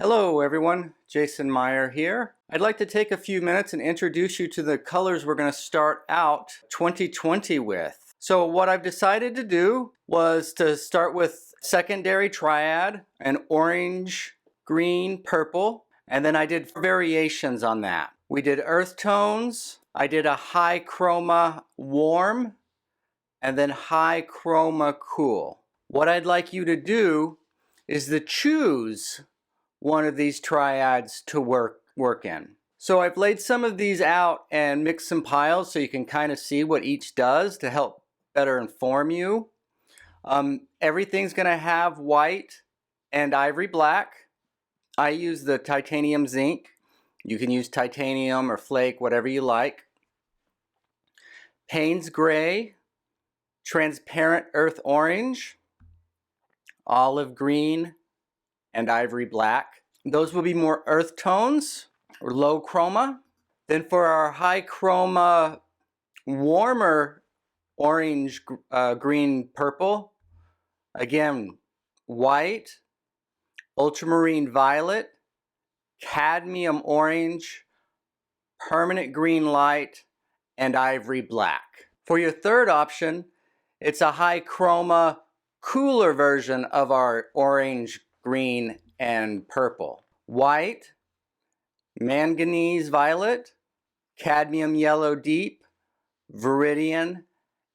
Hello everyone, Jason Meyer here. I'd like to take a few minutes and introduce you to the colors we're going to start out 2020 with. So what I've decided to do was to start with secondary triad, an orange, green, purple, and then I did variations on that. We did earth tones, I did a high chroma warm, and then high chroma cool. What I'd like you to do is to choose one of these triads to work in. So I've laid some of these out and mixed some piles so you can kind of see what each does to help better inform you. Everything's going to have white and ivory black. I use the titanium zinc. You can use titanium or flake, whatever you like. Payne's gray, transparent earth orange, olive green, and ivory black. Those will be more earth tones or low chroma. Then for our high chroma, warmer orange, green, purple, again, white, ultramarine violet, cadmium orange, permanent green light, and ivory black. For your third option, it's a high chroma, cooler version of our orange, green, and purple. White, manganese violet, cadmium yellow deep, viridian,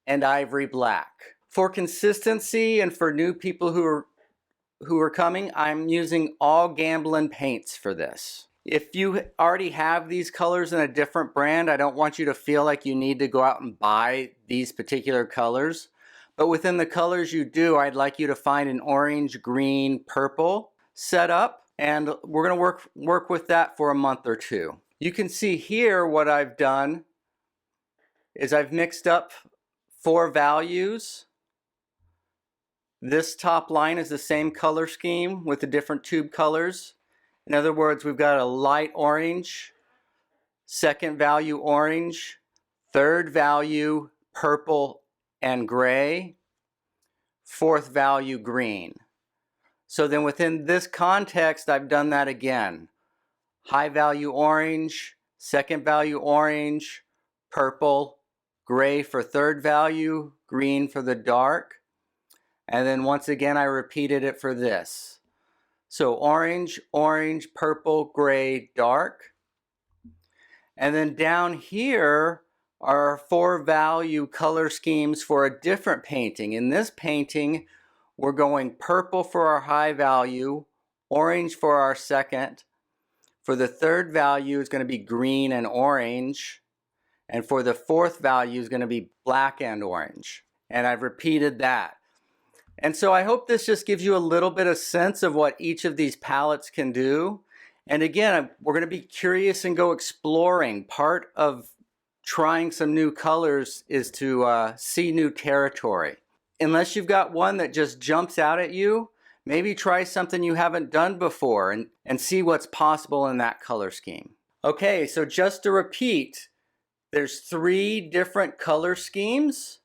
and ivory black. For consistency and for new people who are coming, I'm using all Gamblin paints for this. If you already have these colors in a different brand, I don't want you to feel like you need to go out and buy these particular colors. But within the colors you do, I'd like you to find an orange, green, purple setup, and we're going to work with that for a month or two. You can see here what I've done is I've mixed up 4 values. This top line is the same color scheme with the different tube colors. In other words, we've got a light orange, second value orange, third value purple and gray, fourth value green. So then within this context, I've done that again. High value orange, second value orange, purple, gray for third value, green for the dark. And then once again, I repeated it for this. So orange, orange, purple, gray, dark. And then down here are our 4 value color schemes for a different painting. In this painting, we're going purple for our high value, orange for our second. For the third value is going to be green and orange. And for the fourth value is going to be black and orange. And I've repeated that. And so I hope this just gives you a little bit of sense of what each of these palettes can do. And again, we're going to be curious and go exploring. Part of trying some new colors is to see new territory. Unless you've got one that just jumps out at you, maybe try something you haven't done before and see what's possible in that color scheme. Okay, so just to repeat, there's 3 different color schemes,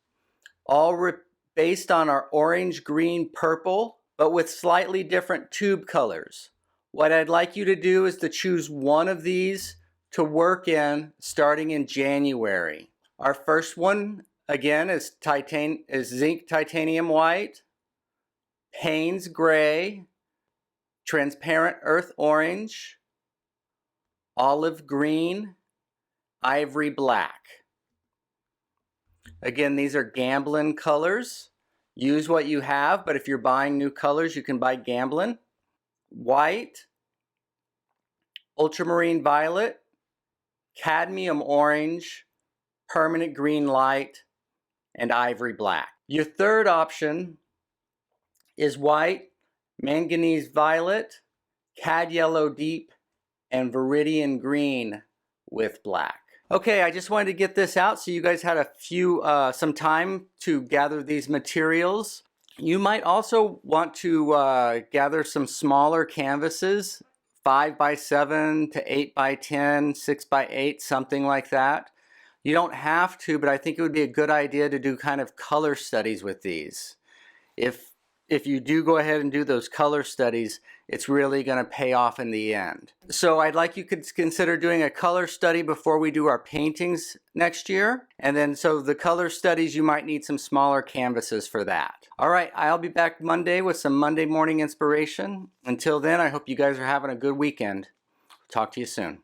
all based on our orange, green, purple, but with slightly different tube colors. What I'd like you to do is to choose one of these to work in starting in January. Our first one, again, is zinc titanium white, Payne's gray, transparent earth orange, olive green, ivory black. Again, these are Gamblin colors. Use what you have, but if you're buying new colors, you can buy Gamblin. White, ultramarine violet, cadmium orange, permanent green light, and ivory black. Your third option is white, manganese violet, cad yellow deep, and viridian green with black. Okay, I just wanted to get this out so you guys had some time to gather these materials. You might also want to gather some smaller canvases, 5x7 to 8x10, 6x8, something like that. You don't have to, but I think it would be a good idea to do kind of color studies with these. If you do go ahead and do those color studies, it's really going to pay off in the end. So I'd like you to consider doing a color study before we do our paintings next year. And then so the color studies, you might need some smaller canvases for that. All right, I'll be back Monday with some Monday morning inspiration. Until then, I hope you guys are having a good weekend. Talk to you soon.